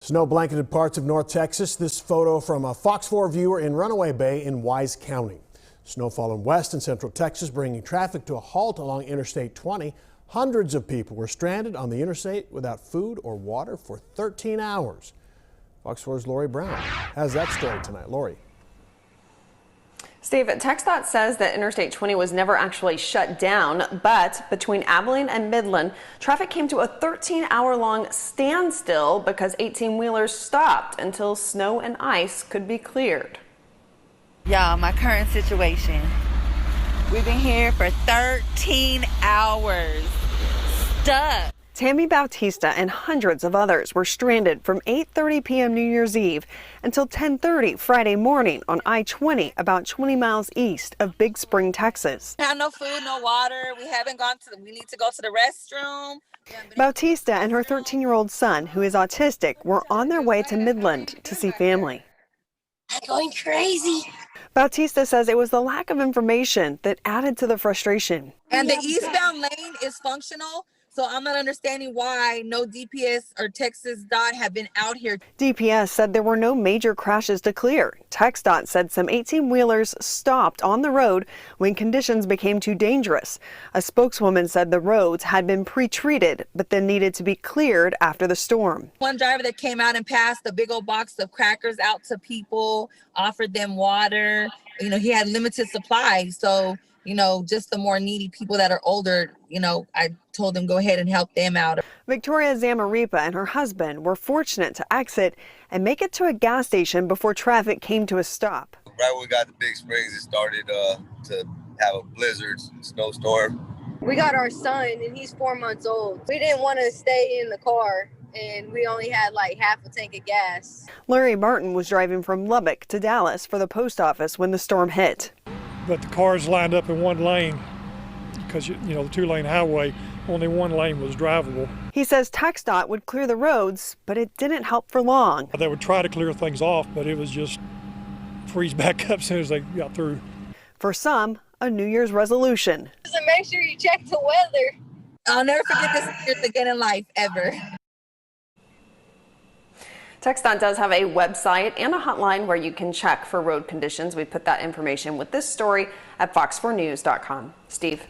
Snow blanketed parts of North Texas. This photo from a Fox 4 viewer in Runaway Bay in Wise County. Snowfall in west and central Texas bringing traffic to a halt along Interstate 20. Hundreds of people were stranded on the interstate without food or water for 13 hours. Fox 4's Lori Brown has that story tonight. Lori. Steve, TxDOT says that Interstate 20 was never actually shut down, but between Abilene and Midland, traffic came to a 13-hour-long standstill because 18-wheelers stopped until snow and ice could be cleared. Yeah, my current situation. We've been here for 13 hours, stuck. Tammy Bautista and hundreds of others were stranded from 8:30 p.m. New Year's Eve until 10:30 Friday morning on I-20, about 20 miles east of Big Spring, Texas. We have no food, no water. We need to go to the restroom. Bautista and her 13-year-old son, who is autistic, were on their way to Midland to see family. I'm going crazy. Bautista says it was the lack of information that added to the frustration. And the eastbound lane is functional. So I'm not understanding why no DPS or TxDOT have been out here. DPS said there were no major crashes to clear. TxDOT said some 18-wheelers stopped on the road when conditions became too dangerous. A spokeswoman said the roads had been pre-treated, but then needed to be cleared after the storm. One driver that came out and passed a big old box of crackers out to people, offered them water. You know, he had limited supplies. So, you know, just the more needy people that are older, you know, I told them go ahead and help them out. Victoria Zamaripa and her husband were fortunate to exit and make it to a gas station before traffic came to a stop. Right when we got to Big Springs, it started to have a blizzard, snowstorm. We got our son and he's 4 months old. We didn't want to stay in the car and we only had like half a tank of gas. Larry Martin was driving from Lubbock to Dallas for the post office when the storm hit. But the cars lined up in one lane because, you know, the two-lane highway, only one lane was drivable. He says TxDOT would clear the roads, but it didn't help for long. They would try to clear things off, but it was just freeze back up as soon as they got through. For some, a New Year's resolution. So make sure you check the weather. I'll never forget this experience again in life, ever. TxDOT does have a website and a hotline where you can check for road conditions. We put that information with this story at fox4news.com. Steve.